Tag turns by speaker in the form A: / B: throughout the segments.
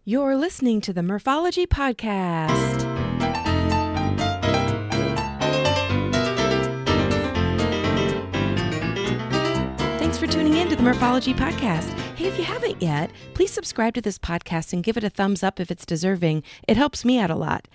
A: You're listening to the Morphology Podcast. Thanks for tuning in to the Morphology Podcast. Hey, if you haven't yet, please subscribe to this podcast and give it a thumbs up if it's deserving. It helps me out a lot.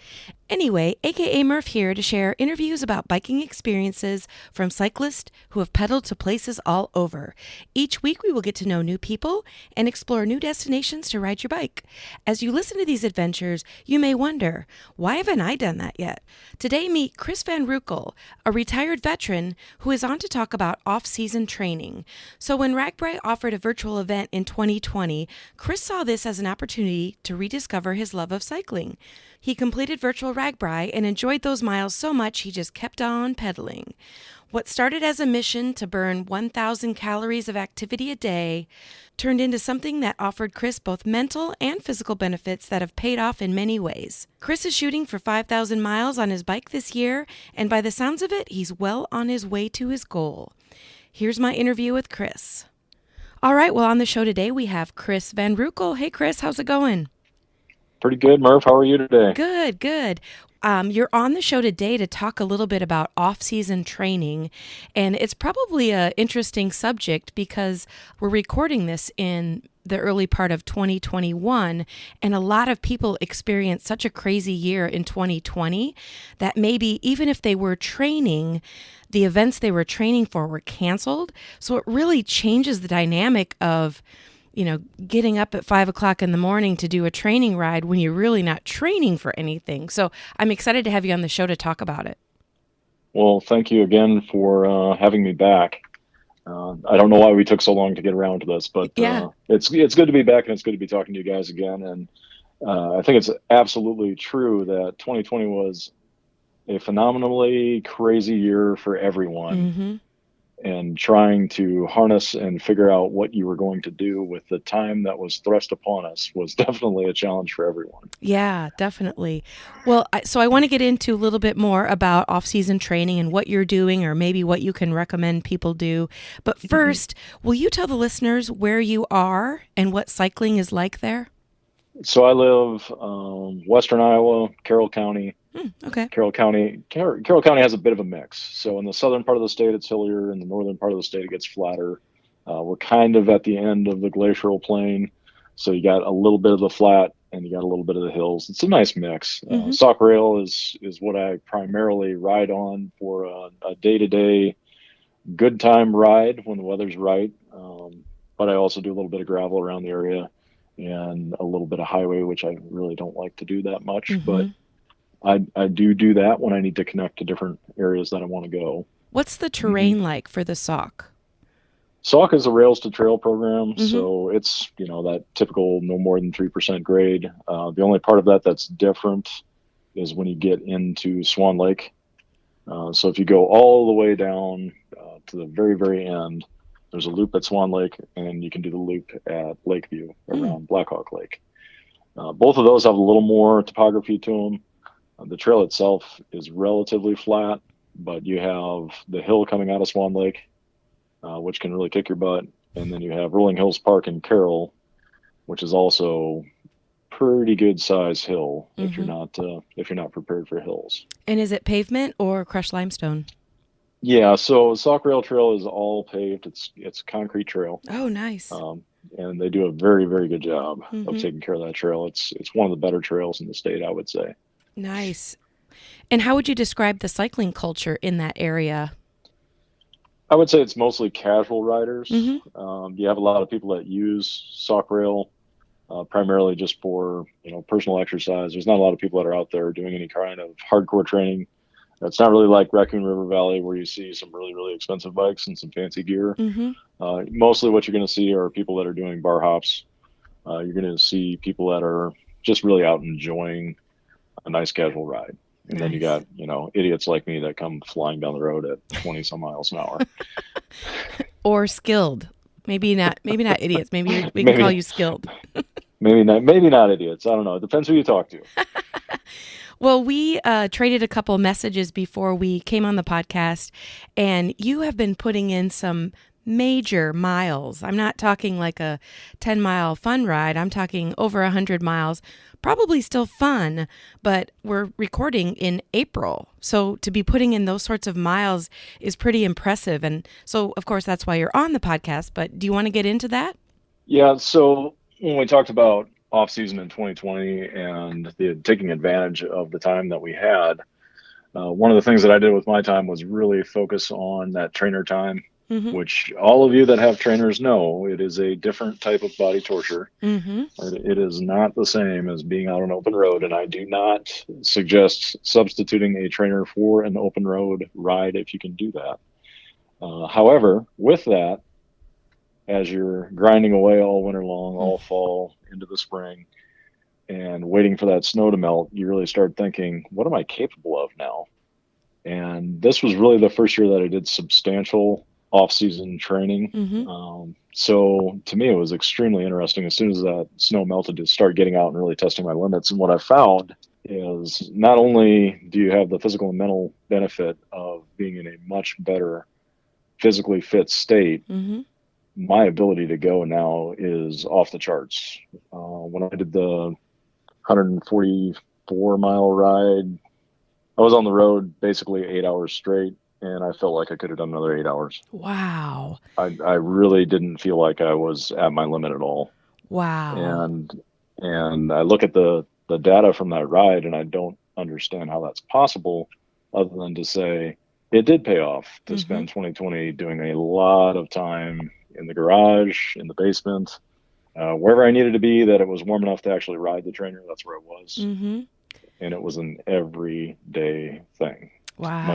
A: Anyway, aka Murph here to share interviews about biking experiences from cyclists who have pedaled to places all over. Each week we will get to know new people and explore new destinations to ride your bike. As you listen to these adventures, you may wonder, why haven't I done that yet? Today meet Chris Van Roekel, a retired veteran who is on to talk about off-season training. So when RAGBRAI offered a virtual event in 2020, Chris saw this as an opportunity to rediscover his love of cycling. He completed Virtual RAGBRAI and enjoyed those miles so much he just kept on pedaling. What started as a mission to burn 1,000 calories of activity a day turned into something that offered Chris both mental and physical benefits that have paid off in many ways. Chris is shooting for 5,000 miles on his bike this year, and by the sounds of it, he's well on his way to his goal. Here's my interview with Chris. All right, well, on the show today, we have Chris Van Roekel. Hey, Chris, how's it going?
B: Pretty good, Murph. How are you today?
A: Good. You're on the show today to talk a little bit about off-season training, and it's probably an interesting subject because we're recording this in the early part of 2021, and a lot of people experienced such a crazy year in 2020 that maybe even if they were training, the events they were training for were canceled. So it really changes the dynamic of getting up at 5 o'clock in the morning to do a training ride when you're really not training for anything. So I'm excited to have you on the show to talk about it.
B: Well, thank you again for having me back. I don't know why we took so long to get around to this, but it's good to be back, and it's good to be talking to you guys again. And I think it's absolutely true that 2020 was a phenomenally crazy year for everyone.
A: Mm-hmm.
B: And trying to harness and figure out what you were going to do with the time that was thrust upon us was definitely a challenge for everyone.
A: Yeah, definitely. Well, so I want to get into a little bit more about off-season training and what you're doing, or maybe what you can recommend people do. But first, will you tell the listeners where you are and what cycling is like there?
B: So I live Western Iowa, Carroll County.
A: Okay.
B: Carroll County has a bit of a mix. So in the southern part of the state, it's hillier. In the northern part of the state, it gets flatter. We're kind of at the end of the glacial plain. So you got a little bit of the flat and you got a little bit of the hills. It's a nice mix. Sock rail is what I primarily ride on for a day-to-day good time ride when the weather's right. But I also do a little bit of gravel around the area and a little bit of highway, which I really don't like to do that much. But I do that when I need to connect to different areas that I want to go.
A: What's the terrain like for the sock?
B: Sock is a rails to trail program, so it's that typical no more than 3% grade. The only part of that that's different is when you get into Swan Lake. So if you go all the way down to the very, very end, there's a loop at Swan Lake, and you can do the loop at Lakeview around Blackhawk Lake. Both of those have a little more topography to them. The trail itself is relatively flat, but you have the hill coming out of Swan Lake, which can really kick your butt. And then you have Rolling Hills Park in Carroll, which is also pretty good size hill if you're not prepared for hills.
A: And is it pavement or crushed limestone?
B: Yeah, so Sock Rail Trail is all paved. It's a concrete trail.
A: Oh, nice.
B: And they do a very, very good job of taking care of that trail. It's one of the better trails in the state, I would say.
A: Nice. And how would you describe the cycling culture in that area?
B: I would say it's mostly casual riders. You have a lot of people that use Sock Rail primarily just for personal exercise. There's not a lot of people that are out there doing any kind of hardcore training. It's not really like Raccoon River Valley where you see some really, really expensive bikes and some fancy gear. Mostly what you're going to see are people that are doing bar hops. You're going to see people that are just really out enjoying a nice casual ride. And then you got, idiots like me that come flying down the road at 20 some miles an hour.
A: Or skilled. Maybe not idiots. Maybe we can call you skilled.
B: Maybe not idiots. I don't know. It depends who you talk to.
A: Well, we traded a couple messages before we came on the podcast, and you have been putting in some major miles. I'm not talking like a 10-mile fun ride. I'm talking over 100 miles. Probably still fun, but we're recording in April. So to be putting in those sorts of miles is pretty impressive. And so, of course, that's why you're on the podcast. But do you want to get into that?
B: Yeah. So when we talked about off season in 2020 and taking advantage of the time that we had, one of the things that I did with my time was really focus on that trainer time, which all of you that have trainers know it is a different type of body torture. It is not the same as being out on open road, and I do not suggest substituting a trainer for an open road ride if you can do that. However, with that, as you're grinding away all winter long, all fall into the spring, and waiting for that snow to melt, you really start thinking, what am I capable of now? And this was really the first year that I did substantial off-season training. So to me, it was extremely interesting as soon as that snow melted to start getting out and really testing my limits. And what I found is not only do you have the physical and mental benefit of being in a much better physically fit state, my ability to go now is off the charts. When I did the 144-mile ride, I was on the road basically 8 hours straight, and I felt like I could have done another 8 hours.
A: Wow.
B: I really didn't feel like I was at my limit at all.
A: Wow.
B: And I look at the data from that ride, and I don't understand how that's possible, other than to say it did pay off to spend 2020 doing a lot of time in the garage, in the basement, wherever I needed to be, that it was warm enough to actually ride the trainer. That's where I was. And it was an everyday thing.
A: Wow.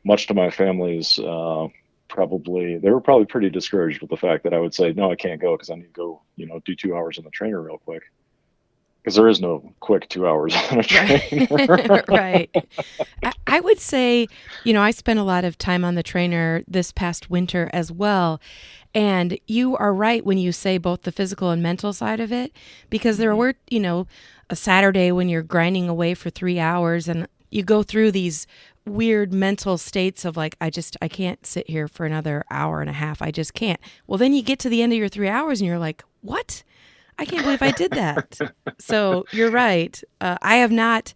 B: Much to my family's, they were probably pretty discouraged with the fact that I would say, no, I can't go because I need to go, do 2 hours on the trainer real quick. Because there is no quick 2 hours on a trainer.
A: Right. I would say, I spent a lot of time on the trainer this past winter as well. And you are right when you say both the physical and mental side of it, because there were, a Saturday when you're grinding away for 3 hours and you go through these weird mental states of like, I can't sit here for another hour and a half. I just can't. Well, then you get to the end of your 3 hours and you're like, what? I can't believe I did that. So you're right. I have not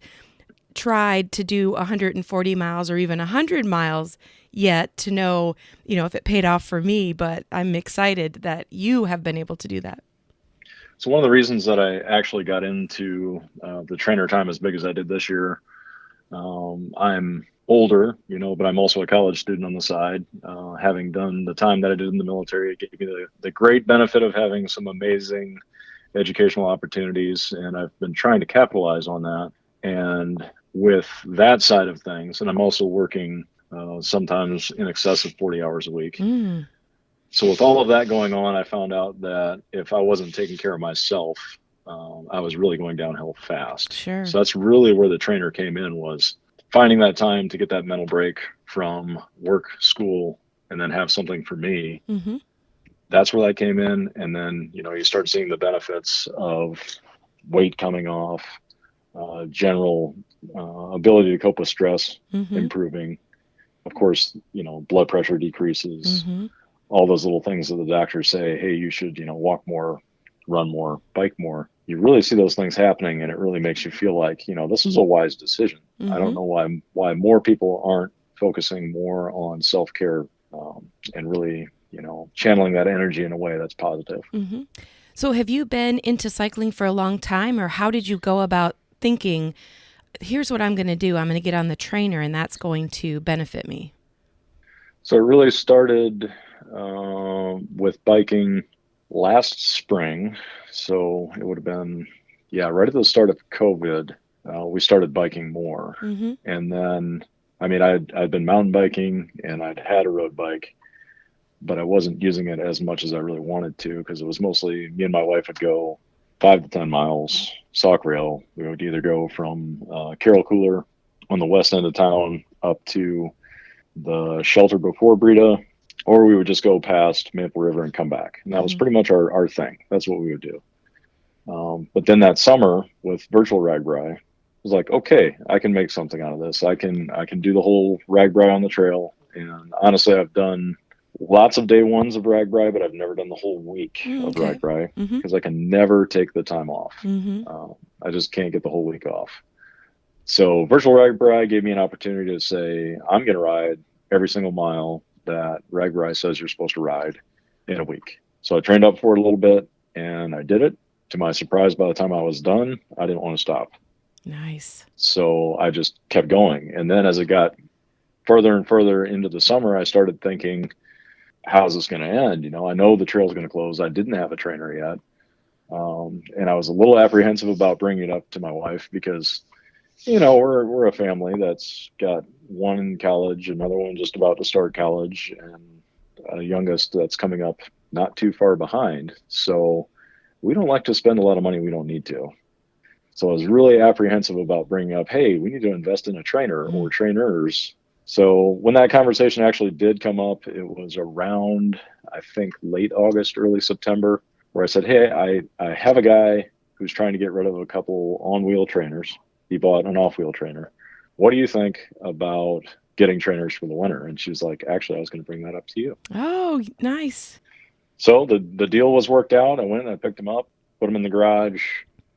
A: tried to do 140 miles or even 100 miles yet to know, if it paid off for me, but I'm excited that you have been able to do that.
B: So one of the reasons that I actually got into the trainer time as big as I did this year, I'm older, but I'm also a college student on the side. Having done the time that I did in the military, it gave me the great benefit of having some amazing educational opportunities, and I've been trying to capitalize on that. And with that side of things, and I'm also working sometimes in excess of 40 hours a week. So with all of that going on, I found out that if I wasn't taking care of myself, I was really going downhill fast.
A: Sure.
B: So that's really where the trainer came in, was finding that time to get that mental break from work, school, and then have something for me. That's where that came in. And then, you start seeing the benefits of weight coming off, general ability to cope with stress improving. Of course, blood pressure decreases, all those little things that the doctors say, hey, you should, walk more, run more, bike more. You really see those things happening, and it really makes you feel like, this is a wise decision. I don't know why more people aren't focusing more on self-care and really, channeling that energy in a way that's positive.
A: So have you been into cycling for a long time, or how did you go about thinking, here's what I'm going to do. I'm going to get on the trainer and that's going to benefit me?
B: So it really started with biking last spring. So it would have been, right at the start of COVID, we started biking more. And then, I'd been mountain biking and I'd had a road bike, but I wasn't using it as much as I really wanted to, because it was mostly me and my wife would go 5 to 10 miles, sock rail. We would either go from Carroll Cooler on the west end of town up to the shelter before Breda, or we would just go past Maple River and come back. And that was pretty much our thing. That's what we would do. But then that summer with Virtual RAGBRAI, I was like, okay, I can make something out of this. I can do the whole RAGBRAI on the trail. And honestly, I've done Lots of day ones of RAGBRAI, but I've never done the whole week of
A: Okay.
B: RAGBRAI
A: Mm-hmm.
B: because I can never take the time off.
A: Mm-hmm.
B: I just can't get the whole week off. So Virtual RAGBRAI gave me an opportunity to say, I'm going to ride every single mile that RAGBRAI says you're supposed to ride in a week. So I trained up for it a little bit and I did it. To my surprise, by the time I was done, I didn't want to stop.
A: Nice.
B: So I just kept going. And then as it got further and further into the summer, I started thinking, how's this going to end? You know, I know the trail's going to close. I didn't have a trainer yet. And I was a little apprehensive about bringing it up to my wife because, you know, we're a family that's got one in college, another one just about to start college, and a youngest that's coming up not too far behind. So we don't like to spend a lot of money we don't need to. So I was really apprehensive about bringing up, hey, we need to invest in a trainer or trainers. So when that conversation actually did come up, it was around, I think, late August, early September, where I said, hey, I have a guy who's trying to get rid of a couple on-wheel trainers. He bought an off-wheel trainer. What do you think about getting trainers for the winter? And she was like, actually, I was going to bring that up to you.
A: Oh, nice.
B: So the deal was worked out. I went and I picked them up, put them in the garage,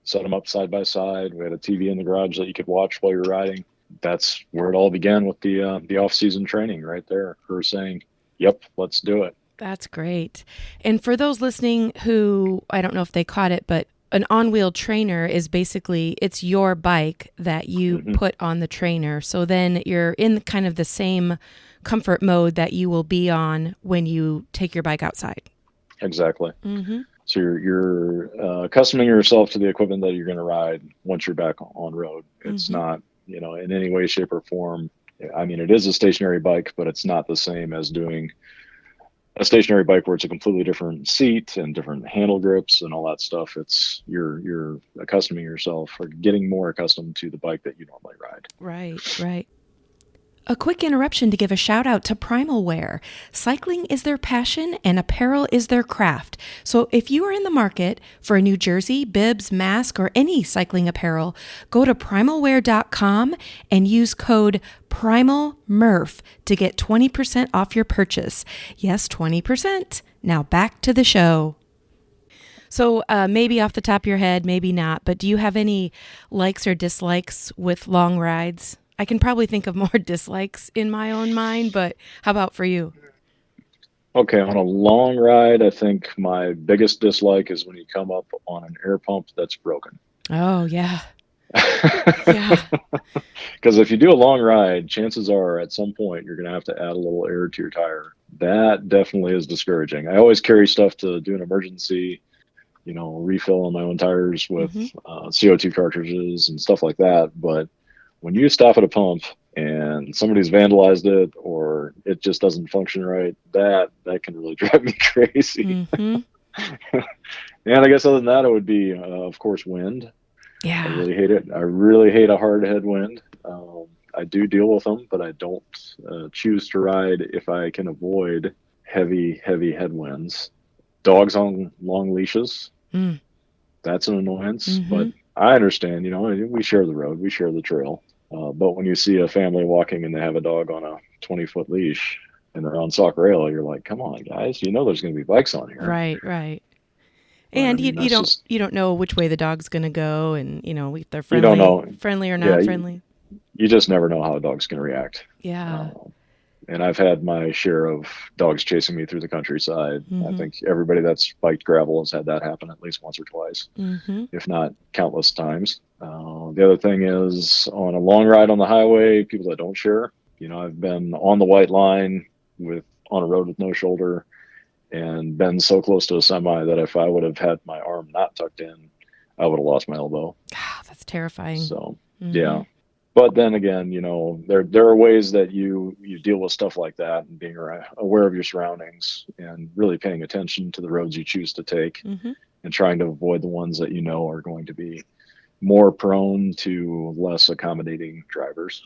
B: set them up side by side. We had a TV in the garage that you could watch while you're riding. That's where it all began with the off-season training right there. Her saying, yep, let's do it.
A: That's great. And for those listening who, I don't know if they caught it, but an on-wheel trainer is basically, it's your bike that you put on the trainer. So then you're in kind of the same comfort mode that you will be on when you take your bike outside.
B: Exactly. So you're accustoming yourself to the equipment that you're going to ride once you're back on road. It's not, you know, in any way, shape, or form. I mean, it is a stationary bike, but it's not the same as doing a stationary bike where it's a completely different seat and different handle grips and all that stuff. It's you're accustoming yourself or getting more accustomed to the bike that you normally ride.
A: Right. A quick interruption to give a shout out to Primal Wear. Cycling is their passion and apparel is their craft. So if you are in the market for a new jersey, bibs, mask, or any cycling apparel, go to primalwear.com and use code PRIMALMURPH to get 20% off your purchase. Yes, 20%. Now back to the show. So maybe off the top of your head, maybe not, but do you have any likes or dislikes with long rides? I can probably think of more dislikes in my own mind, but how about for you?
B: Okay, on a long ride, I think my biggest dislike is when you come up on an air pump that's broken.
A: Oh, yeah. Yeah.
B: Because if you do a long ride, chances are at some point you're going to have to add a little air to your tire. That definitely is discouraging. I always carry stuff to do an emergency, you know, refill on my own tires with CO2 cartridges and stuff like that. But when you stop at a pump and somebody's vandalized it or it just doesn't function right, that can really drive me crazy. And I guess other than that, it would be, of course, wind.
A: Yeah.
B: I really hate it. I really hate a hard headwind. I do deal with them, but I don't choose to ride if I can avoid heavy headwinds. Dogs on long leashes. That's an annoyance, but I understand, you know, we share the road, we share the trail. But when you see a family walking and they have a dog on a 20-foot leash and they're on sock rail, you're like, come on, guys, you know there's going to be bikes on here.
A: Right.
B: But,
A: And
B: I mean,
A: you don't know which way the dog's going to go, and you know if they're
B: you don't know.
A: friendly or not friendly.
B: You just never know how a dog's going to react.
A: Yeah.
B: And I've had my share of dogs chasing me through the countryside. I think everybody that's biked gravel has had that happen at least once or twice, if not countless times. The other thing is on a long ride on the highway, people that don't share. You know, I've been on the white line on a road with no shoulder and been so close to a semi that if I would have had my arm not tucked in, I would have lost my elbow.
A: God, that's terrifying.
B: So, yeah. But then again, you know, there are ways that you deal with stuff like that and being aware of your surroundings and really paying attention to the roads you choose to take and trying to avoid the ones that you know are going to be more prone to less accommodating drivers.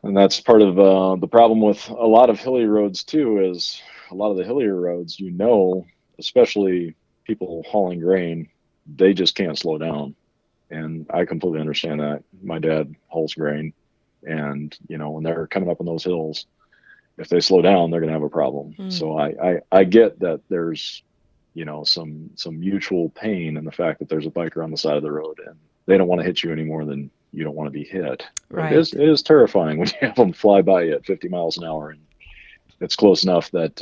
B: And that's part of the problem with a lot of hilly roads too, is a lot of the hillier roads, you know, especially people hauling grain, they just can't slow down. And I completely understand that. My dad hauls grain, and you know, when they're coming up on those hills, if they slow down, they're going to have a problem. So I get that there's, some mutual pain in the fact that there's a biker on the side of the road and they don't want to hit you any more than you don't want to be hit.
A: Right.
B: It is terrifying when you have them fly by you at 50 miles an hour, and it's close enough that,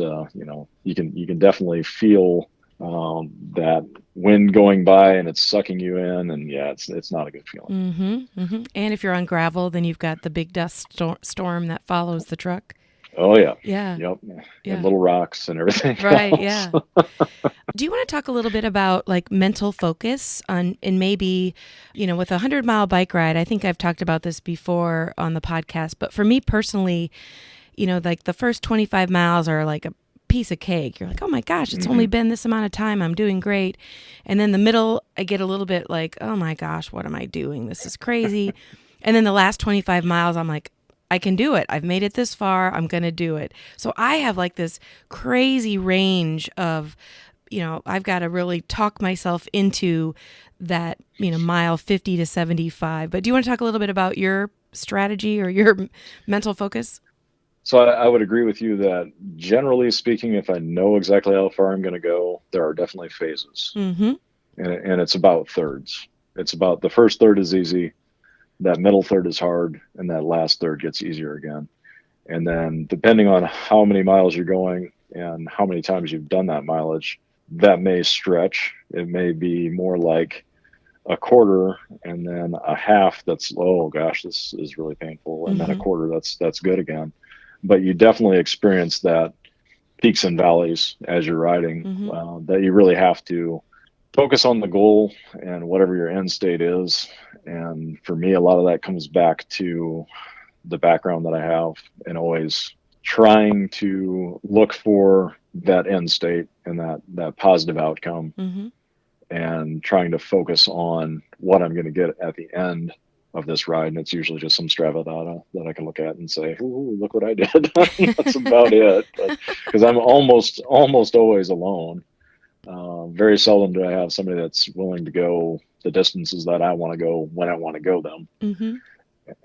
B: you can definitely feel that wind going by and it's sucking you in, and it's not a good feeling.
A: And if you're on gravel, then you've got the big dust storm that follows the truck.
B: Oh yeah.
A: Yeah.
B: Yep.
A: Yeah.
B: And little rocks and everything.
A: Right.
B: else.
A: Yeah. Do you want to talk a little bit about like mental focus and maybe, with a 100-mile bike ride? I think I've talked about this before on the podcast, but for me personally, like the first 25 miles are like a piece of cake. You're like, oh my gosh, it's only been this amount of time. I'm doing great. And then the middle, I get a little bit like, oh my gosh, what am I doing? This is crazy. And then the last 25 miles, I'm like, I can do it. I've made it this far. I'm going to do it. So I have like this crazy range of, I've got to really talk myself into that, mile 50 to 75. But do you want to talk a little bit about your strategy or your mental focus?
B: So I would agree with you that generally speaking, if I know exactly how far I'm going to go, there are definitely phases. And it's about thirds. It's about the first third is easy. That middle third is hard, and that last third gets easier again. And then depending on how many miles you're going and how many times you've done that mileage, that may stretch. It may be more like a quarter and then a half that's, oh gosh, this is really painful. And then a quarter that's good again. But you definitely experience that peaks and valleys as you're riding, that you really have to focus on the goal and whatever your end state is. And for me, a lot of that comes back to the background that I have and always trying to look for that end state and that positive outcome and trying to focus on what I'm going to get at the end of this ride. And it's usually just some Strava data that I can look at and say, ooh, look what I did. That's about it. Because I'm almost always alone. Very seldom do I have somebody that's willing to go the distances that I want to go when I want to go them.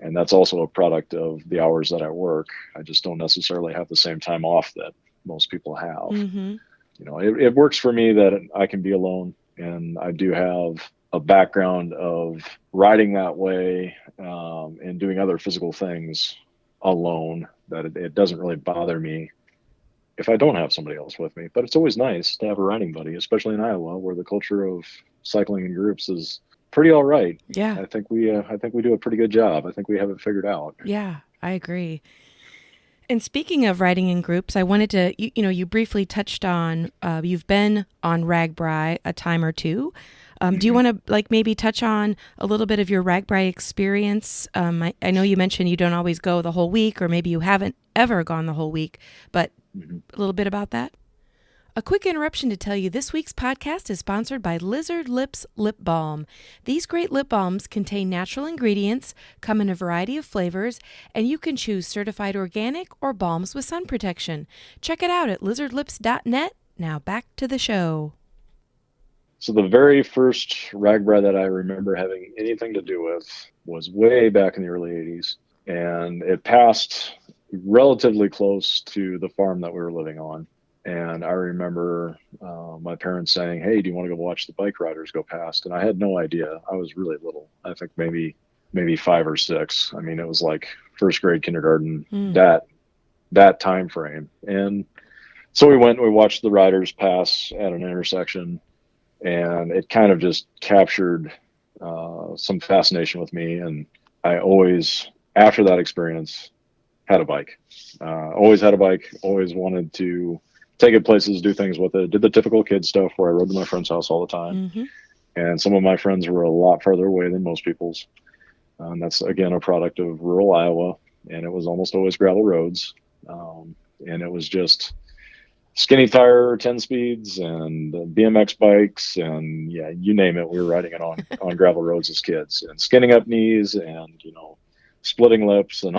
B: And that's also a product of the hours that I work. I just don't necessarily have the same time off that most people have. It works for me that I can be alone, and I do have a background of riding that way and doing other physical things alone, that it doesn't really bother me if I don't have somebody else with me. But it's always nice to have a riding buddy, especially in Iowa, where the culture of cycling in groups is pretty all right.
A: Yeah.
B: I think we do a pretty good job. I think we have it figured out.
A: Yeah, I agree. And speaking of riding in groups, I wanted to, you briefly touched on, you've been on RAGBRAI a time or two. Do you want to maybe touch on a little bit of your RAGBRAI experience? I know you mentioned you don't always go the whole week, or maybe you haven't ever gone the whole week, but a little bit about that. A quick interruption to tell you this week's podcast is sponsored by Lizard Lips Lip Balm. These great lip balms contain natural ingredients, come in a variety of flavors, and you can choose certified organic or balms with sun protection. Check it out at lizardlips.net. Now back to the show.
B: So the very first RAGBRAI that I remember having anything to do with was way back in the early 80s. And it passed relatively close to the farm that we were living on. And I remember my parents saying, hey, do you want to go watch the bike riders go past? And I had no idea. I was really little. I think maybe 5 or 6. I mean, it was like first grade, kindergarten, that time frame. And so we went and we watched the riders pass at an intersection. And it kind of just captured some fascination with me. And I always, after that experience, had a bike. Always had a bike, always wanted to take it places, do things with it. Did the typical kid stuff where I rode to my friend's house all the time. And some of my friends were a lot farther away than most people's. And that's, again, a product of rural Iowa. And it was almost always gravel roads. And it was just skinny tire 10 speeds and BMX bikes. And yeah, you name it. We were riding it on gravel roads as kids, and skinning up knees and, splitting lips and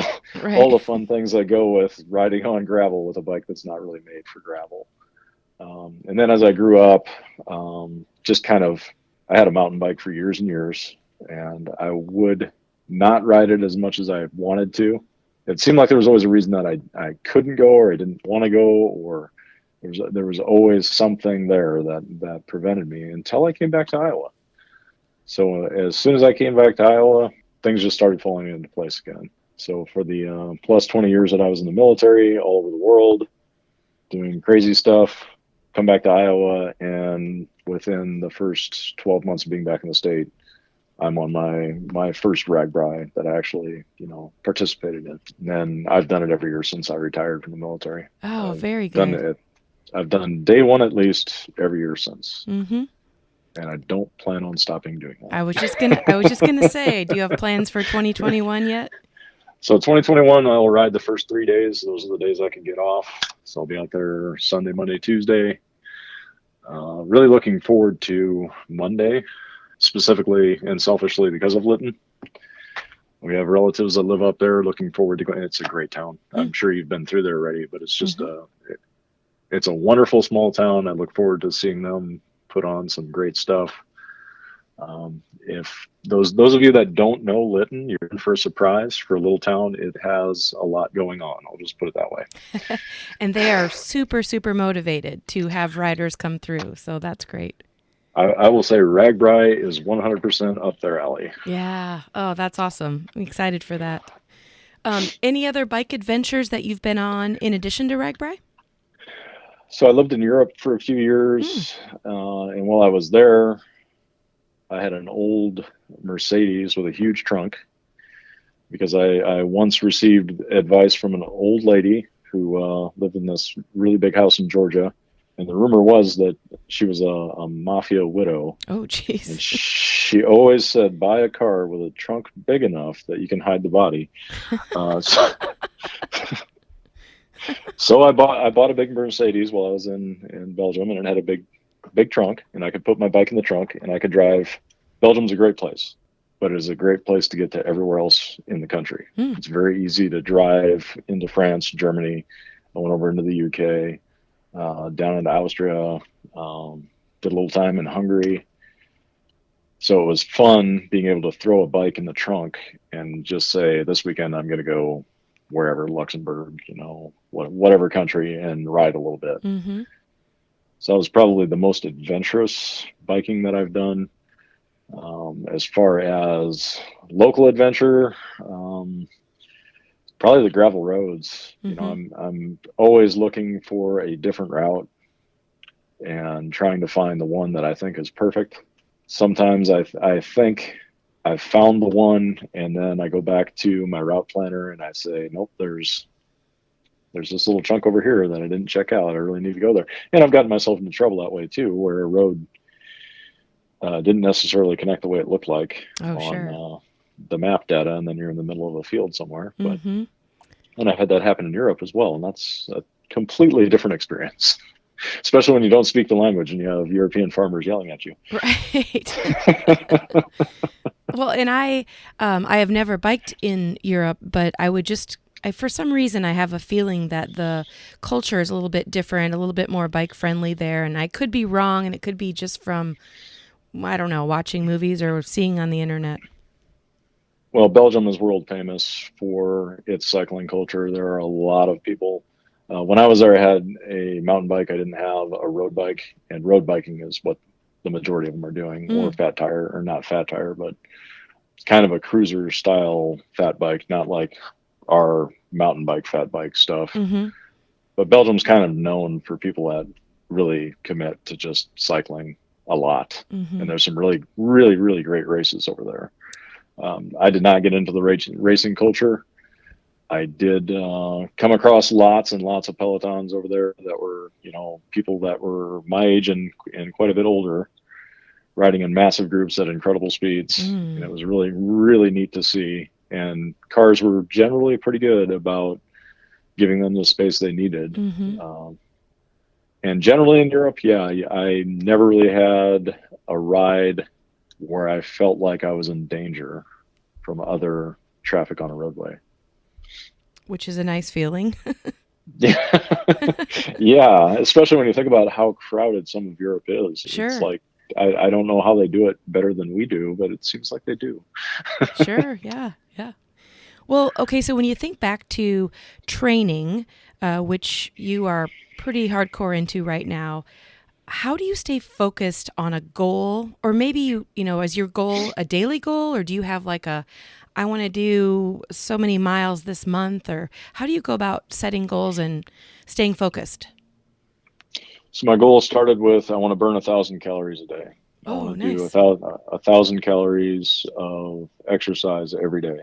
B: all the fun things that go with riding on gravel with a bike that's not really made for gravel. And then as I grew up, I had a mountain bike for years and years, and I would not ride it as much as I wanted to. it seemed like there was always a reason that I couldn't go, or I didn't want to go, or there was always something there that prevented me until I came back to Iowa. So as soon as I came back to Iowa, things just started falling into place again. So for the plus 20 years that I was in the military, all over the world, doing crazy stuff, come back to Iowa, and within the first 12 months of being back in the state, I'm on my first RAGBRAI that I actually, participated in. And then I've done it every year since I retired from the military.
A: Oh, very
B: Done
A: good.
B: it. I've done day one at least every year since.
A: Mm-hmm.
B: And I don't plan on stopping doing that.
A: I was just gonna say, do you have plans for 2021 yet?
B: So 2021, I'll ride the first 3 days. Those are the days I can get off. So I'll be out there Sunday, Monday, Tuesday. Really looking forward to Monday, specifically and selfishly because of Lytton. We have relatives that live up there. Looking forward to going. It's a great town. I'm sure you've been through there already, but it's just it's a wonderful small town. I look forward to seeing them put on some great stuff. If those of you that don't know Lytton, you're in for a surprise. For a little town, it has a lot going on. I'll just put it that way.
A: And they are super, super motivated to have riders come through. So that's great.
B: I will say RAGBRAI is 100% up their alley.
A: Yeah. Oh, that's awesome. I'm excited for that. Any other bike adventures that you've been on in addition to RAGBRAI?
B: So I lived in Europe for a few years, and while I was there, I had an old Mercedes with a huge trunk because I once received advice from an old lady who lived in this really big house in Georgia. And the rumor was that she was a mafia widow.
A: Oh, jeez.
B: And she always said, buy a car with a trunk big enough that you can hide the body. So I bought a big Mercedes while I was in Belgium, and it had a big trunk, and I could put my bike in the trunk, and I could drive. Belgium's a great place, but it is a great place to get to everywhere else in the country. It's very easy to drive into France, Germany. I went over into the UK. Down into Austria, did a little time in Hungary. So it was fun being able to throw a bike in the trunk and just say, this weekend I'm going to go wherever, Luxembourg, whatever country, and ride a little bit.
A: Mm-hmm.
B: So that was probably the most adventurous biking that I've done. As far as local adventure, probably the gravel roads. I'm always looking for a different route and trying to find the one that I think is perfect. Sometimes I think I've found the one, and then I go back to my route planner and I say, nope, there's this little chunk over here that I didn't check out. I really need to go there. And I've gotten myself into trouble that way too, where a road didn't necessarily connect the way it looked like on the map data, and then you're in the middle of a field somewhere.
A: Mm-hmm.
B: And I've had that happen in Europe as well, and that's a completely different experience, especially when you don't speak the language and you have European farmers yelling at you.
A: Right. Well, and I have never biked in Europe, but for some reason, I have a feeling that the culture is a little bit different, a little bit more bike friendly there, and I could be wrong, and it could be just from, I don't know, watching movies or seeing on the internet.
B: Well, Belgium is world famous for its cycling culture. There are a lot of people. When I was there, I had a mountain bike. I didn't have a road bike, and road biking is what the majority of them are doing, or fat tire, or not fat tire, but it's kind of a cruiser style fat bike, not like our mountain bike, fat bike stuff.
A: Mm-hmm.
B: But Belgium's kind of known for people that really commit to just cycling a lot.
A: Mm-hmm.
B: And there's some really, really, really great races over there. I did not get into the racing culture. I did come across lots and lots of pelotons over there that were, people that were my age and quite a bit older, riding in massive groups at incredible speeds. And it was really, really neat to see. And cars were generally pretty good about giving them the space they needed.
A: Mm-hmm.
B: And generally in Europe, I never really had a ride where I felt like I was in danger from other traffic on a roadway.
A: Which is a nice feeling.
B: Yeah, especially when you think about how crowded some of Europe is.
A: Sure.
B: It's like, I don't know how they do it better than we do, but it seems like they do.
A: Sure, yeah. Well, okay, so when you think back to training, which you are pretty hardcore into right now, how do you stay focused on a goal? Or maybe is your goal a daily goal, or do you have like I want to do so many miles this month, or how do you go about setting goals and staying focused?
B: So my goal started with I want to burn 1,000 calories a day. I
A: Oh,
B: want to do
A: nice.
B: 1,000 calories of exercise every day.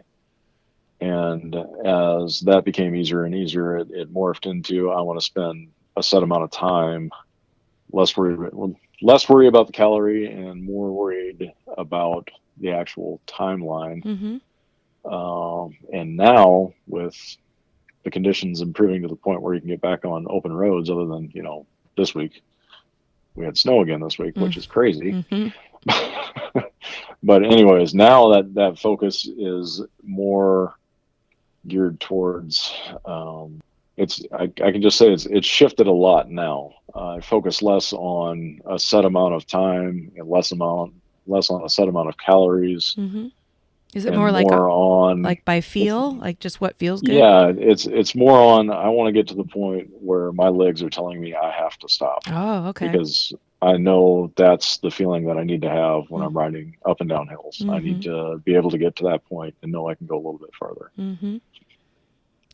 B: And as that became easier and easier, it morphed into I want to spend a set amount of time less worried less worry about the calorie and more worried about the actual timeline.
A: Mm-hmm.
B: And now with the conditions improving to the point where you can get back on open roads, other than this week we had snow again this week, which is crazy.
A: Mm-hmm.
B: But anyways, now that focus is more geared towards I can just say it's shifted a lot now. I focus less on a set amount of time and less on a set amount of calories,
A: Mm-hmm. Is it
B: and
A: more
B: more on
A: like by feel, like just what feels good?
B: yeah, it's more on I want to get to the point where my legs are telling me I have to stop,
A: Oh, okay.
B: because I know that's the feeling that I need to have when I'm
A: Mm-hmm.
B: riding up and down hills. I need
A: Mm-hmm.
B: to be able to get to that point and know I can go a little bit farther.
A: Mm-hmm.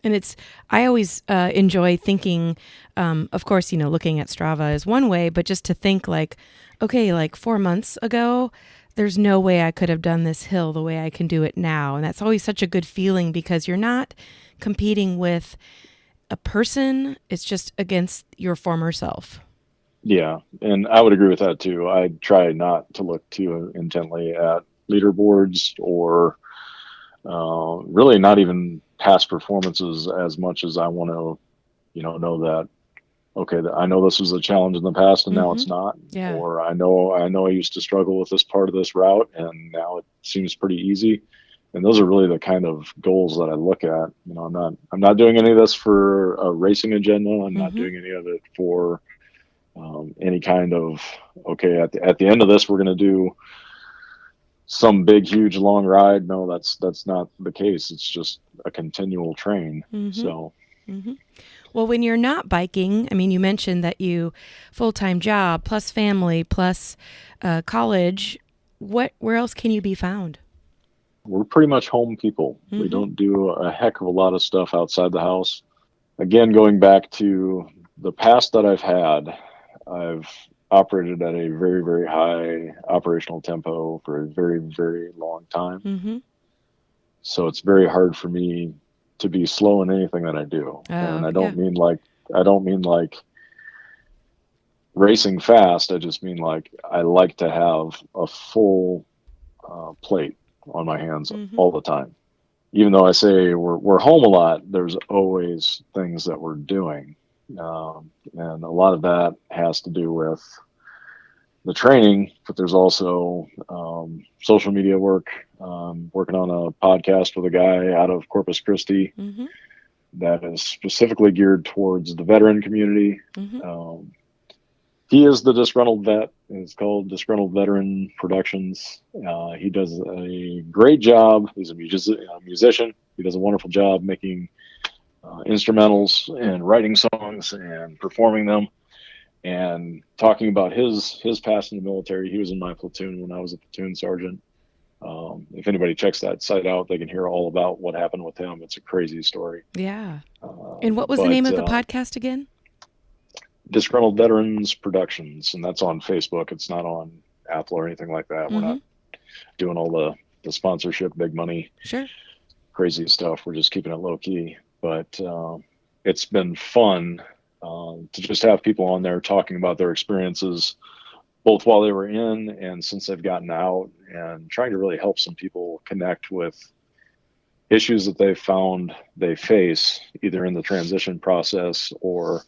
A: And I always enjoy thinking, of course, looking at Strava is one way, but just to think like, okay, like 4 months ago, there's no way I could have done this hill the way I can do it now. And that's always such a good feeling because you're not competing with a person, it's just against your former self.
B: Yeah, and I would agree with that too. I try not to look too intently at leaderboards or really not even past performances as much as I want to, know that okay, I know this was a challenge in the past and now
A: Mm-hmm.
B: it's not,
A: Yeah.
B: or I know I used to struggle with this part of this route and now it seems pretty easy. And those are really the kind of goals that I look at. I'm not doing any of this for a racing agenda. I'm not
A: Mm-hmm.
B: doing any of it for any kind of okay, at the end of this we're going to do some big huge long ride. No, that's not the case. It's just a continual train.
A: Mm-hmm.
B: So
A: Mm-hmm. Well, when you're not biking, I mean, you mentioned that you full-time job plus family plus college. Where else can you be found?
B: we're pretty much home people. We
A: Mm-hmm.
B: don't do a heck of a lot of stuff outside the house. Again, going back to the past that I've operated at a very, very high operational tempo for a very, very long time.
A: Mm-hmm.
B: So it's very hard for me to be slow in anything that I do. And
A: Oh,
B: I
A: yeah.
B: don't mean like racing fast. I just mean like I like to have a full plate on my hands
A: Mm-hmm.
B: all the time. Even though I say we're home a lot, there's always things that we're doing, and a lot of that has to do with the training. But there's also social media work. Working on a podcast with a guy out of Corpus Christi
A: Mm-hmm.
B: that is specifically geared towards the veteran community.
A: Mm-hmm.
B: Um, he is the disgruntled vet. It's called Disgruntled Veteran Productions. He does a great job. He's a musician. He does a wonderful job making instrumentals and writing songs and performing them and talking about his past in the military. He was in my platoon when I was a platoon sergeant. If anybody checks that site out, they can hear all about what happened with him. It's a crazy story.
A: Yeah. And what was the name
B: But
A: of the podcast again?
B: Disgruntled Veterans Productions, and that's on Facebook. It's not on Apple or anything like that. We're
A: Mm-hmm.
B: not doing all the sponsorship, big money,
A: Sure.
B: crazy stuff. We're just keeping it low key. But it's been fun to just have people on there talking about their experiences, both while they were in and since they've gotten out, and trying to really help some people connect with issues that they've found they face either in the transition process or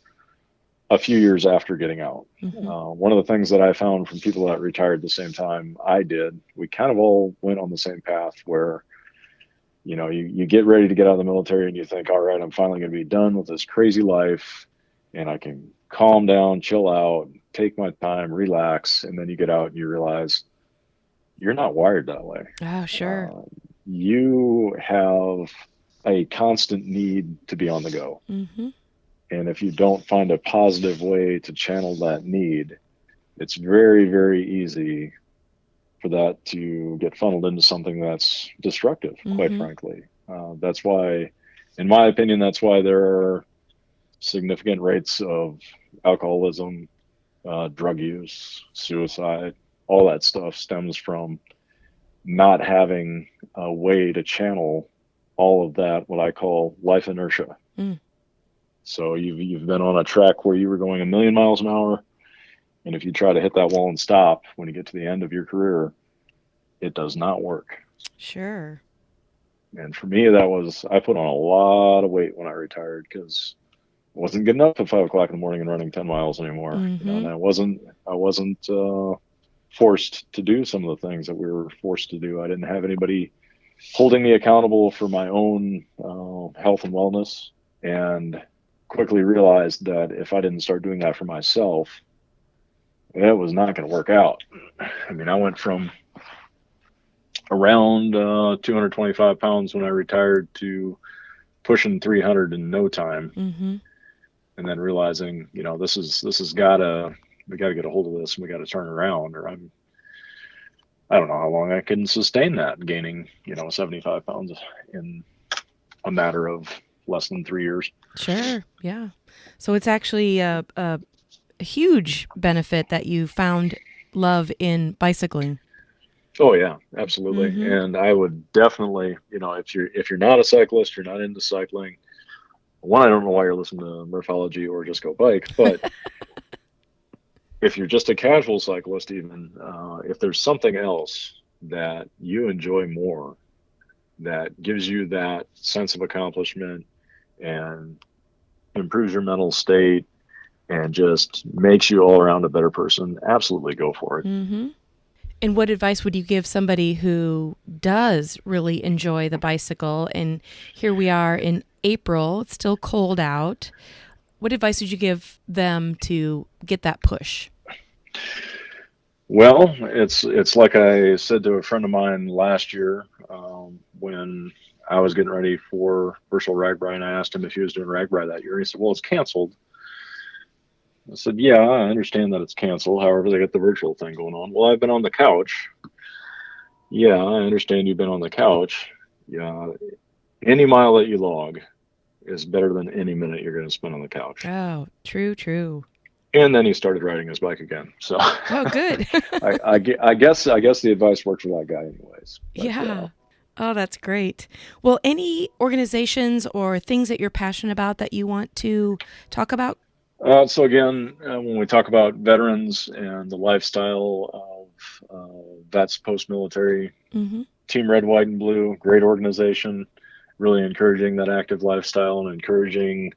B: a few years after getting out.
A: Mm-hmm.
B: One of the things that I found from people that retired the same time I did, we kind of all went on the same path where, you get ready to get out of the military and you think, all right, I'm finally going to be done with this crazy life and I can calm down, chill out, take my time, relax. And then you get out and you realize you're not wired that way.
A: Oh, sure.
B: You have a constant need to be on the go.
A: Mm-hmm.
B: And if you don't find a positive way to channel that need, it's very, very easy for that to get funneled into something that's destructive, quite frankly. That's why, in my opinion, that's why there are significant rates of alcoholism, drug use, suicide. All that stuff stems from not having a way to channel all of that, what I call life inertia. So you've been on a track where you were going 1,000,000 miles an hour, and if you try to hit that wall and stop when you get to the end of your career, it does not work.
A: Sure.
B: And for me, I put on a lot of weight when I retired because it wasn't good enough at 5 o'clock in the morning and running 10 miles anymore. And I wasn't forced to do some of the things that we were forced to do. I didn't have anybody holding me accountable for my own health and wellness, and quickly realized that if I didn't start doing that for myself, it was not going to work out. I mean, I went from around 225 pounds when I retired to pushing 300 in no time. And then realizing, we got to get a hold of this and we got to turn around, or I don't know how long I can sustain that, gaining, 75 pounds in a matter of less than 3 years.
A: Sure. Yeah. So it's actually a huge benefit that you found love in bicycling.
B: Oh yeah, absolutely. And I would definitely, if you're not a cyclist, you're not into cycling. One, I don't know why you're listening to Murphology or Just Go Bike, but if you're just a casual cyclist, even if there's something else that you enjoy more, that gives you that sense of accomplishment and improves your mental state and just makes you all around a better person, absolutely go for it.
A: And what advice would you give somebody who does really enjoy the bicycle? And here we are in April, it's still cold out. What advice would you give them to get that push?
B: Well, it's like I said to a friend of mine last year when I was getting ready for Virtual RAGBRAI, and I asked him if he was doing RAGBRAI that year. He said, well, it's canceled. I said, yeah, I understand that it's canceled. However, they got the virtual thing going on. Well, I've been on the couch. Yeah, I understand you've been on the couch. Yeah, any mile that you log is better than any minute you're going to spend on the couch.
A: Oh, true.
B: And then he started riding his bike again. So,
A: oh, good.
B: I guess the advice worked for that guy, anyways. But,
A: yeah. Oh, that's great. Well, any organizations or things that you're passionate about that you want to talk about?
B: So again, when we talk about veterans and the lifestyle of vets post-military, Team Red, White, and Blue, great organization, really encouraging that active lifestyle and encouraging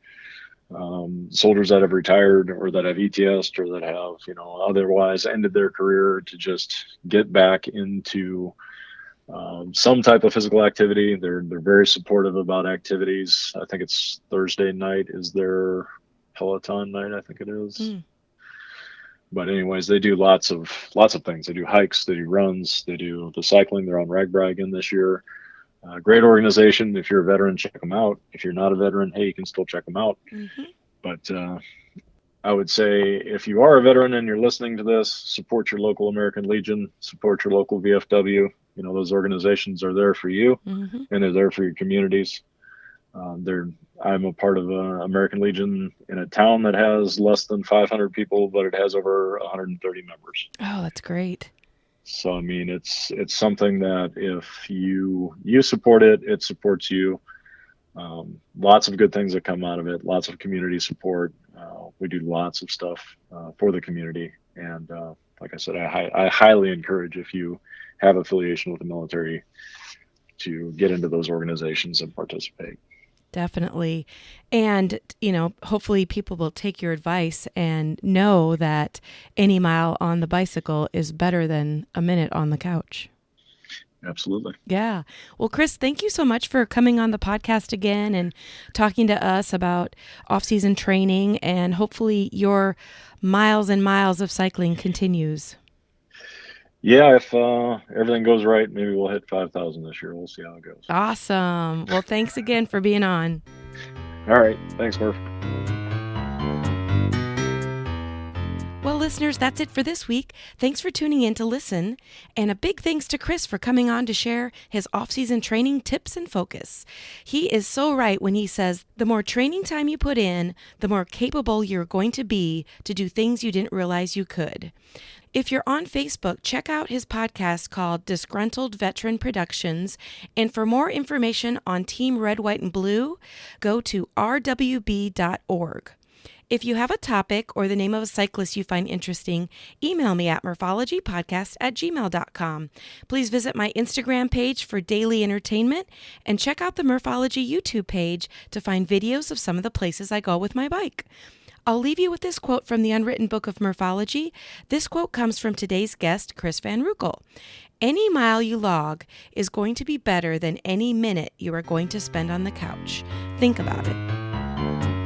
B: soldiers that have retired or that have ETS'd or that have, otherwise ended their career to just get back into some type of physical activity. They're very supportive about activities. I think it's Thursday night is their Peloton night, I think it is. But anyways, they do lots of things. They do hikes, they do runs, they do the cycling. They're on RAGBRAI again this year. Great organization. If you're a veteran, check them out. If you're not a veteran, hey, you can still check them out. But I would say if you are a veteran and you're listening to this, support your local American Legion, support your local VFW. Those organizations are there for you, and they're there for your communities. I'm a part of American Legion in a town that has less than 500 people, but it has over 130 members.
A: Oh, that's great.
B: So, I mean, it's something that if you support it, it supports you. Lots of good things that come out of it, lots of community support. We do lots of stuff for the community. And like I said, I highly encourage, if you have affiliation with the military, to get into those organizations and participate.
A: Definitely. And, hopefully people will take your advice and know that any mile on the bicycle is better than a minute on the couch.
B: Absolutely.
A: Yeah. Well, Chris, thank you so much for coming on the podcast again and talking to us about off-season training, and hopefully your miles and miles of cycling continues.
B: Yeah, if everything goes right, maybe we'll hit 5,000 this year. We'll see how it goes.
A: Awesome. Well, thanks again for being on.
B: All right. Thanks, Murph.
A: Well, listeners, that's it for this week. Thanks for tuning in to listen. And a big thanks to Chris for coming on to share his off-season training tips and focus. He is so right when he says the more training time you put in, the more capable you're going to be to do things you didn't realize you could. If you're on Facebook, check out his podcast called Disgruntled Veteran Productions. And for more information on Team Red, White, and Blue, go to rwb.org. If you have a topic or the name of a cyclist you find interesting, email me at murphologypodcast@gmail.com. Please visit my Instagram page for daily entertainment and check out the Murphology YouTube page to find videos of some of the places I go with my bike. I'll leave you with this quote from the Unwritten Book of Murphology. This quote comes from today's guest, Chris Van Roekel. Any mile you log is going to be better than any minute you are going to spend on the couch. Think about it.